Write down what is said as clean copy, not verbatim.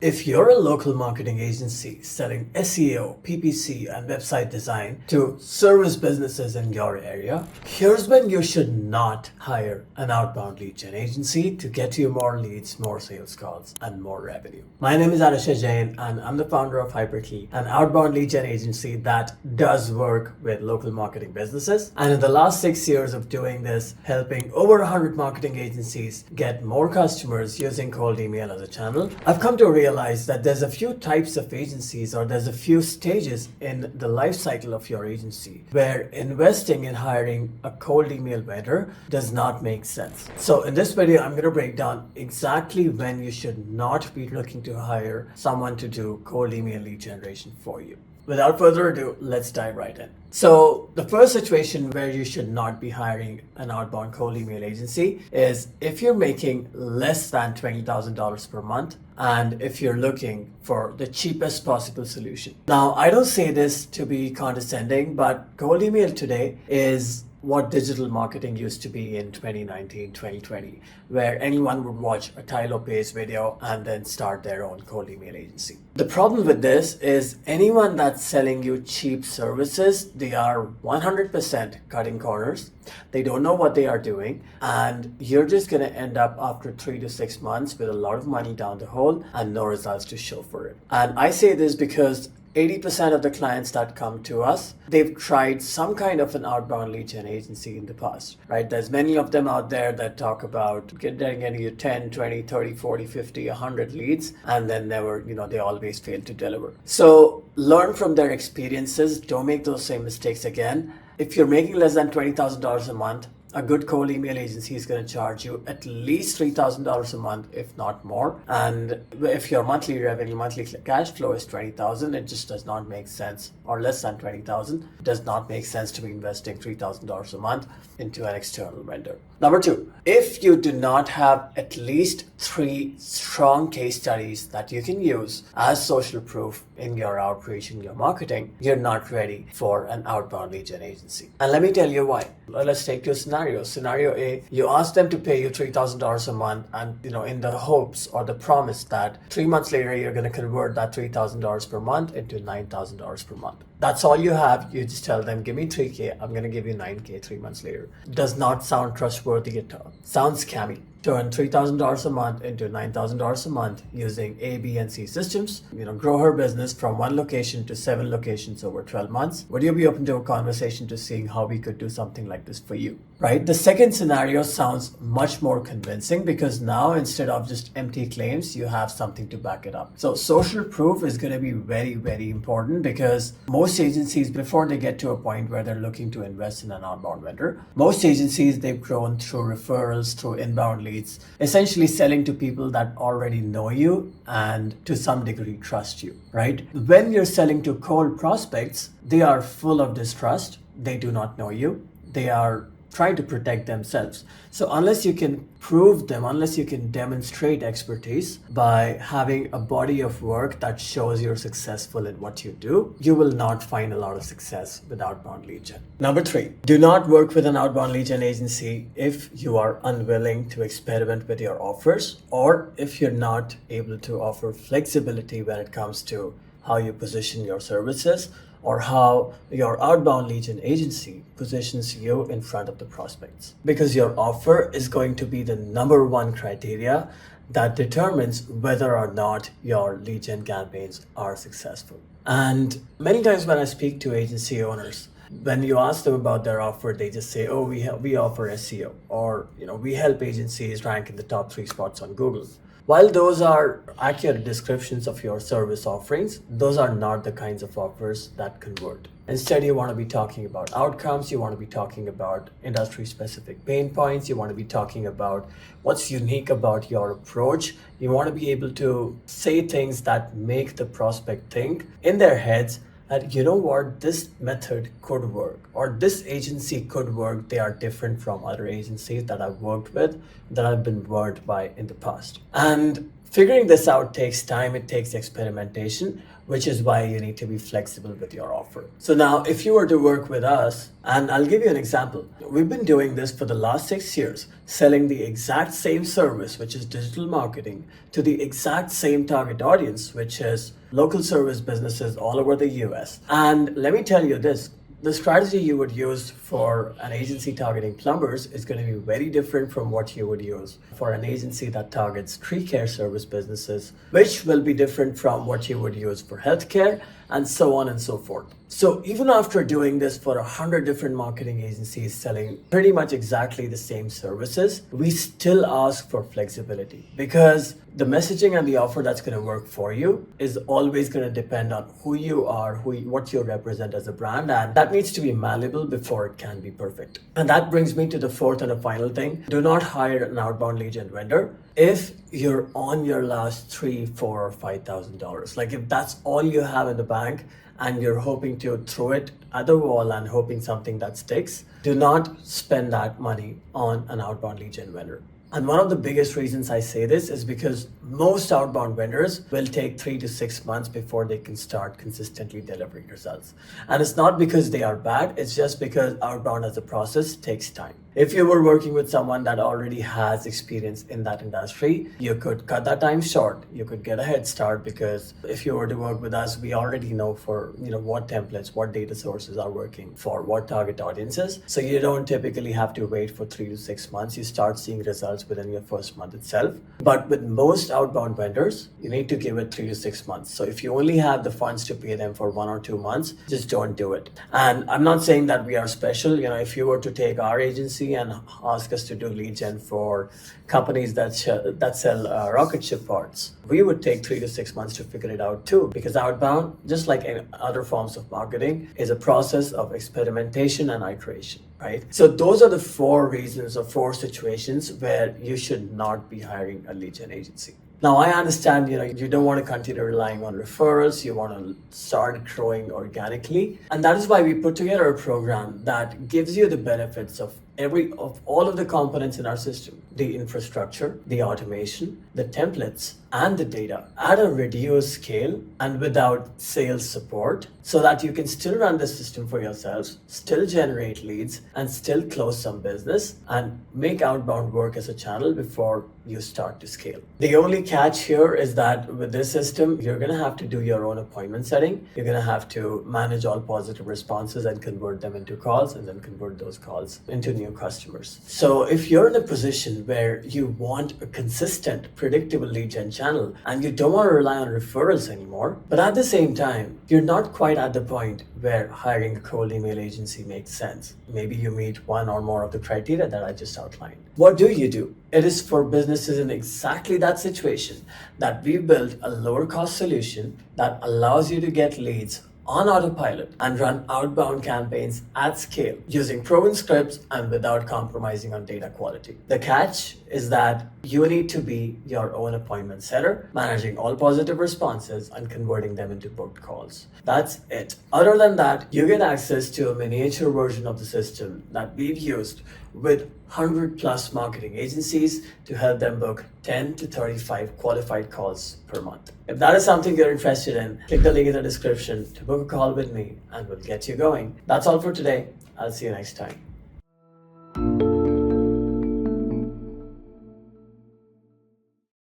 If you're a local marketing agency selling SEO, PPC, and website design to service businesses in your area, here's when you should not hire an outbound lead gen agency to get you more leads, more sales calls, and more revenue. My name is Atishay Jain, and I'm the founder of Hyperke, an outbound lead gen agency that does work with local marketing businesses. And in the last 6 years of doing this, helping over 100 marketing agencies get more customers using cold email as a channel, I've come to realize that there's a few types of agencies, or there's a few stages in the life cycle of your agency where investing in hiring a cold email vendor does not make sense. So in this video, I'm going to break down exactly when you should not be looking to hire someone to do cold email lead generation for you. Without further ado, let's dive right in. So the first situation where you should not be hiring an outbound cold email agency is if you're making less than $20,000 per month and if you're looking for the cheapest possible solution. Now, I don't say this to be condescending, but cold email today is what digital marketing used to be in 2019, 2020, where anyone would watch a Tyler Page video and then start their own cold email agency. The problem with this is anyone that's selling you cheap services, they are 100% cutting corners. They don't know what they are doing, and you're just going to end up after 3 to 6 months with a lot of money down the hole and no results to show for it. And I say this because 80% of the clients that come to us, they've tried some kind of an outbound lead gen agency in the past, right? There's many of them out there that talk about getting you 10, 20, 30, 40, 50, 100 leads, and then never, they always fail to deliver. So learn from their experiences. Don't make those same mistakes again. If you're making less than $20,000 a month, a good cold email agency is going to charge you at least $3,000 a month, if not more. And if your monthly revenue, monthly cash flow is $20,000, it just does not make sense, or less than $20,000, it does not make sense to be investing $3,000 a month into an external vendor. Number two, if you do not have at least 3 strong case studies that you can use as social proof in your outreach, in your marketing, you're not ready for an outbound lead gen agency. And let me tell you why. Let's take two scenarios. Scenario A, you ask them to pay you $3,000 a month, and in the hopes or the promise that 3 months later you're going to convert that $3,000 per month into $9,000 per month. That's all you have. You just tell them, give me 3K, I'm going to give you 9K 3 months later. Does not sound trustworthy at all. Sounds scammy. Turn $3,000 a month into $9,000 a month using A, B, and C systems. Grow her business from 1 location to 7 locations over 12 months. Would you be open to a conversation to seeing how we could do something like this for you? Right? The second scenario sounds much more convincing because now instead of just empty claims, you have something to back it up. So social proof is going to be very, very important because most agencies, before they get to a point where they're looking to invest in an outbound vendor, most agencies, they've grown through referrals, through inbound leads, essentially selling to people that already know you and to some degree trust you, right? When you're selling to cold prospects, they are full of distrust. They do not know you. They are trying to protect themselves. So unless you can prove them, unless you can demonstrate expertise by having a body of work that shows you're successful in what you do, you will not find a lot of success with outbound lead gen. Number 3, do not work with an outbound lead gen agency if you are unwilling to experiment with your offers, or if you're not able to offer flexibility when it comes to how you position your services, or how your outbound lead gen agency positions you in front of the prospects. Because your offer is going to be the number 1 criteria that determines whether or not your lead gen campaigns are successful. And many times when I speak to agency owners, when you ask them about their offer, they just say, oh, we offer SEO, or we help agencies rank in the top 3 spots on Google. While those are accurate descriptions of your service offerings, those are not the kinds of offers that convert. Instead, you want to be talking about outcomes, you want to be talking about industry-specific pain points, you want to be talking about what's unique about your approach. You want to be able to say things that make the prospect think in their heads that, this method could work, or this agency could work. They are different from other agencies that I've worked with, that I've been burned by in the past. And Figuring this out takes time, it takes experimentation, which is why you need to be flexible with your offer. So now, if you were to work with us, and I'll give you an example. We've been doing this for the last 6 years, selling the exact same service, which is digital marketing, to the exact same target audience, which is local service businesses all over the US. And let me tell you this, the strategy you would use for an agency targeting plumbers is going to be very different from what you would use for an agency that targets tree care service businesses, which will be different from what you would use for healthcare, and so on and so forth. So even after doing this for 100 different marketing agencies selling pretty much exactly the same services, we still ask for flexibility, because the messaging and the offer that's going to work for you is always going to depend on who you are, what you represent as a brand, and that needs to be malleable before it can be perfect. And that brings me to the fourth and a final thing. Do not hire an outbound lead gen vendor if you're on your last $3,000, $4,000, or $5,000. Like if that's all you have in the bank and you're hoping to throw it at the wall and hoping something that sticks, do not spend that money on an outbound lead gen vendor. And one of the biggest reasons I say this is because most outbound vendors will take 3 to 6 months before they can start consistently delivering results. And it's not because they are bad, it's just because outbound as a process takes time. If you were working with someone that already has experience in that industry, you could cut that time short. You could get a head start, because if you were to work with us, we already know for what templates, what data sources are working for what target audiences. So you don't typically have to wait for 3 to 6 months. You start seeing results within your first month itself. But with most outbound vendors, you need to give it 3 to 6 months. So if you only have the funds to pay them for 1 or 2 months, just don't do it. And I'm not saying that we are special. If you were to take our agency and ask us to do lead gen for companies that sell rocket ship parts, we would take 3 to 6 months to figure it out too, because outbound, just like in other forms of marketing, is a process of experimentation and iteration, right? So those are the 4 reasons or 4 situations where you should not be hiring a lead gen agency. Now, I understand, you don't want to continue relying on referrals. You want to start growing organically. And that is why we put together a program that gives you the benefits of all of the components in our system: the infrastructure, the automation, the templates, and the data at a reduced scale and without sales support, so that you can still run the system for yourselves, still generate leads, and still close some business and make outbound work as a channel before you start to scale. The only catch here is that with this system, you're going to have to do your own appointment setting. You're going to have to manage all positive responses and convert them into calls, and then convert those calls into new customers. So if you're in a position where you want a consistent, predictable lead gen channel and you don't want to rely on referrals anymore, but at the same time, you're not quite at the point where hiring a cold email agency makes sense. Maybe you meet 1 or more of the criteria that I just outlined. What do? It is for businesses in exactly that situation that we built a lower cost solution that allows you to get leads on autopilot and run outbound campaigns at scale using proven scripts and without compromising on data quality. The catch is that you need to be your own appointment setter, managing all positive responses and converting them into booked calls. That's it. Other than that, you get access to a miniature version of the system that we've used with 100+ marketing agencies to help them book 10 to 35 qualified calls per month. If that is something you're interested in, click the link in the description to book a call with me and we'll get you going. That's all for today. I'll see you next time.